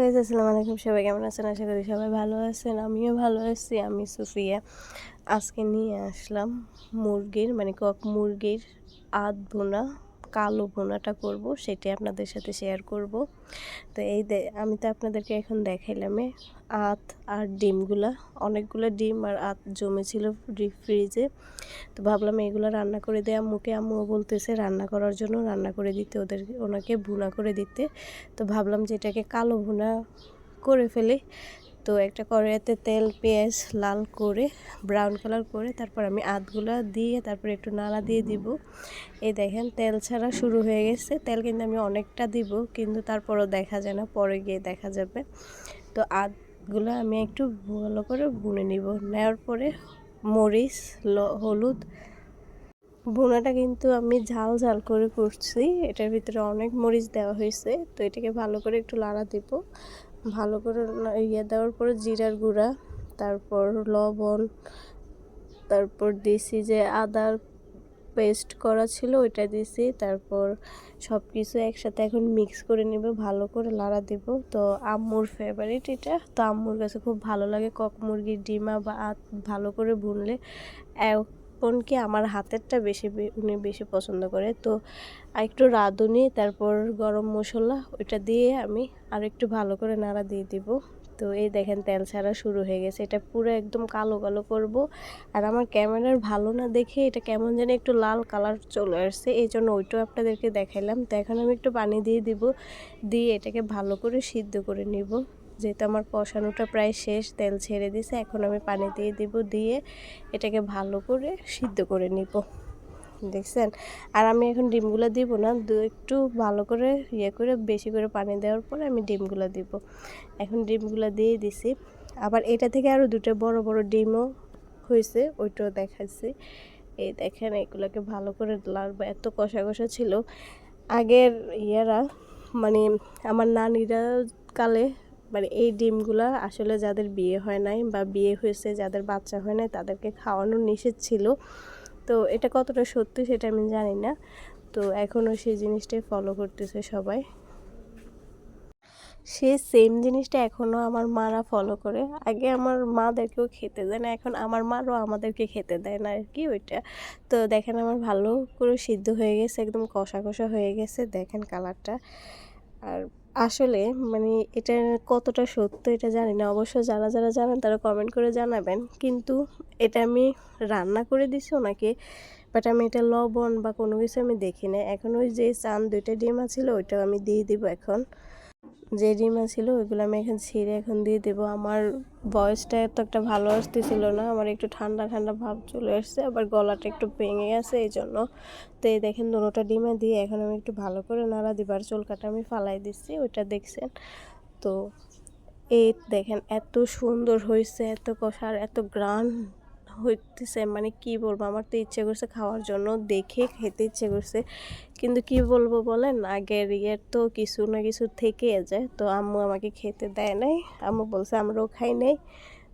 Guys, আসসালামু আলাইকুম। সবাই কেমন আছেন? আশা করি সবাই ভালো আছেন। আমিও ভালো আছি। আমি সুফিয়া। আজকে নিয়ে আসলাম কক মুরগির ভুনা, কালো ভুনাটা করব, সেটাই আপনাদের সাথে শেয়ার করব। তো আমি তো আপনাদেরকে এখন দেখাইলাম আর ডিমগুলা, অনেকগুলো ডিম আর জমেছিল ডিপ ফ্রিজে। তো ভাবলাম এগুলো রান্না করে দেয় আম্মুকে। আম্মুও বলতেছে রান্না করার জন্য, রান্না করে দিতে ওনাকে ভুনা করে দিতে। তো ভাবলাম যে এটাকে কালো ভুনা করে ফেলি। তো একটা কড়াইতে তেল পেঁয়াজ লাল করে ব্রাউন কালার করে তারপর আমি আধগুলা দিয়ে তারপর একটু নাড়া দিয়ে দিব। এই দেখেন তেল ছাড়া শুরু হয়ে গেছে। তেল কিন্তু আমি অনেকটা দিব, কিন্তু তারপরও দেখা যায় না, পরে গিয়ে দেখা যাবে। তো আধগুলো আমি একটু ভালো করে ভুনে নিব। নেওয়ার পরে মরিচ হলুদ, ভুনাটা কিন্তু আমি ঝাল ঝাল করে করছি। এটার ভিতরে অনেক মরিচ দেওয়া হয়েছে। তো এটাকে ভালো করে একটু লাড়া দিব। ভালো করে দেওয়ার পরে জিরার গুঁড়া, তারপর লবণ, তারপর দিছি যে আদার পেস্ট করা ছিল ওইটা দিছি। তারপর সব কিছু একসাথে এখন মিক্স করে নেবে, ভালো করে লাড়া দেব। তো আম্মুর ফেভারিট এটা, তো আম্মুর কাছে খুব ভালো লাগে কক মুরগির ডিমা বা ভালো করে ভুনলে। এমনকি আমার হাতেরটা উনি বেশি পছন্দ করে। তো একটু রাঁধুনি, তারপর গরম মশলা ওইটা দিয়ে আমি আর একটু ভালো করে নাড়া দিয়ে দিব। তো এই দেখেন তেল ছাড়া শুরু হয়ে গেছে। এটা পুরো একদম কালো কালো করব। আর আমার ক্যামেরার ভালো না দেখে এটা কেমন যেন একটু লাল কালার চলে আসছে, এই জন্য ওইটাও আপনাদেরকে দেখাইলাম। তো এখন আমি একটু পানি দিয়ে দিব, দিয়ে এটাকে ভালো করে সিদ্ধ করে নিব। যেহেতু আমার কষানোটা প্রায় শেষ, তেল ছেড়ে দিছে, এখন আমি পানি দিয়ে দিব, দিয়ে এটাকে ভালো করে সিদ্ধ করে নিব। দেখছেন? আর আমি এখন ডিমগুলো দিব না, একটু ভালো করে করে বেশি করে পানি দেওয়ার পরে আমি ডিমগুলো দিব। এখন ডিমগুলো দিয়ে দিছি। আবার এটা থেকে আরও দুটো বড় বড় ডিমও হয়েছে, ওইটাও দেখাচ্ছি। এই দেখেন, এগুলোকে ভালো করে লাড়বো। এত কষা কষা ছিল আগের মানে আমার নানিরা কালে। মানে এই ডিমগুলা আসলে যাদের বিয়ে হয় নাই বা বিয়ে হয়েছে, যাদের বাচ্চা হয় নাই, তাদেরকে খাওয়ানো নিষেধ ছিল। তো এটা কতটা সত্যি সেটা আমি জানি না। তো এখনও সেই জিনিসটাই ফলো করতেছে সবাই। সে সেম জিনিসটা এখনও আমার মারা ফলো করে। আগে আমার মাদেরকেও খেতে দেয় না, এখন আমার মারও আমাদেরকে খেতে দেয় না আর কি ওইটা। তো দেখেন আমার ভালো করে সিদ্ধ হয়ে গেছে, একদম কষা কষা হয়ে গেছে। দেখেন কালারটা। আর আসলে মানে এটা কতটা সত্য এটা জানি না, অবশ্য যারা যারা জানেন তারা কমেন্ট করে জানাবেন। কিন্তু এটা আমি রান্না করে দিছি ওনাকে, বাট আমি এটা লবণ বা কোনো কিছু আমি দেখি না। এখন ওই যে দুইটা ডিমা ছিল ওইটাও আমি দিয়ে দিব। এখন যে ডিমা ছিল ওইগুলো আমি এখন ছিঁড়ে এখন দিয়ে দেবো। আমার ভয়েসটা এত একটা ভালো আসতেছিল না, আমার একটু ঠান্ডা ঠান্ডা ভাব চলে আসছে, আবার গলাটা একটু ভেঙে গেছে এই জন্য। তো এই দেখেন দুটোটা ডিমা দিয়ে এখন আমি একটু ভালো করে নাড়া দিব। আর চুলকাটা আমি ফালাই দিচ্ছি, ওইটা দেখছেন। তো এই দেখেন এত সুন্দর হয়েছে, এত কষা আর এত গ্রান হইতেছে, মানে কি বলবো, আমার তো ইচ্ছে করছে খাওয়ার জন্য, দেখে খেতে ইচ্ছে করছে। কিন্তু কি বলবো বলেন, আগের তো কিছু না কিছু থেকে যায়। তো আম্মু আমাকে খেতে দেয় নাই। আম্মু বলছে আমরাও খাই নাই,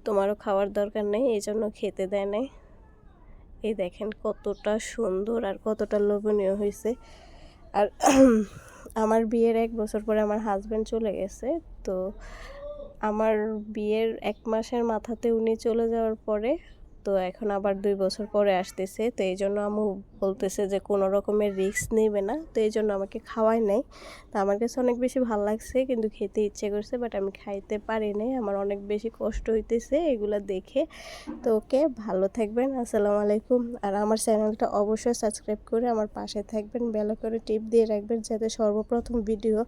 তোমারও খাওয়ার দরকার নেই, এই জন্য খেতে দেয় নাই। এই দেখেন কতটা সুন্দর আর কতটা লোভনীয় হয়েছে। আর আমার বিয়ের 1 বছর পরে আমার হাজব্যান্ড চলে গেছে। তো আমার বিয়ের 1 মাসের মাথাতে উনি চলে যাওয়ার পরে, তো এখন আবার 2 বছর পরে আসতেছে। তো এই জন্য আম্মু বলতেছে যে কোনো রকমের রিস্ক নেবে না, তো এই জন্য আমাকে খাওয়াই নাই। তো আমার কাছে অনেক বেশি ভালো লাগছে, কিন্তু খেতে ইচ্ছে করছে, বাট আমি খাইতে পারি নাই। আমার অনেক বেশি কষ্ট হইতেছে এগুলো দেখে। তো ওকে, ভালো থাকবেন। আসসালামু আলাইকুম। আর আমার চ্যানেলটা অবশ্যই সাবস্ক্রাইব করে আমার পাশে থাকবেন, বেল করে টিপ দিয়ে রাখবেন, যাতে সর্বপ্রথম ভিডিও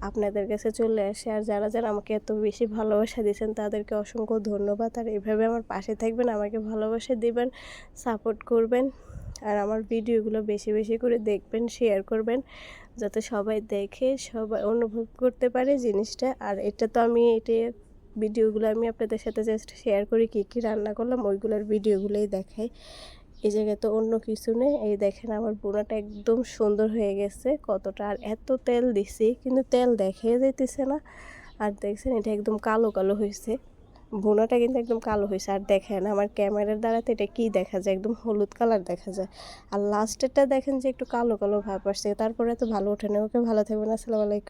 আপনাদের কাছে চলে আসে। আর যারা যারা আমাকে এত বেশি ভালোবাসা দিয়েছেন তাদেরকে অসংখ্য ধন্যবাদ। আর এভাবে আমার পাশে থাকবেন, আমাকে ভালোবাসা দিবেন, সাপোর্ট করবেন। আর আমার ভিডিওগুলো বেশি বেশি করে দেখবেন, শেয়ার করবেন, যাতে সবাই দেখে সবাই অনুভব করতে পারে জিনিসটা। আর এটা তো আমি ভিডিওগুলো আমি আপনাদের সাথে জাস্ট শেয়ার করি, কী কী রান্না করলাম ওইগুলোর ভিডিওগুলোই দেখাই। এই জায়গায় তো অন্য কিছু নেই। এই দেখেন আমার বোনাটা একদম সুন্দর হয়ে গেছে কতটা। আর এত তেল দিছি কিন্তু তেল দেখাই যাইতেছে না। আর দেখছেন এটা একদম কালো কালো হয়েছে, বোনাটা কিন্তু একদম কালো হয়েছে। আর দেখেন আমার ক্যামেরার দ্বারাতে এটা কি দেখা যায়, একদম হলুদ কালার দেখা যায়। আর লাস্টেরটা দেখেন যে একটু কালো কালো ভাব আসছে, তারপরে তো ভালো ওঠে না। ওকে, ভালো থাকবেন। আসসালামু আলাইকুম।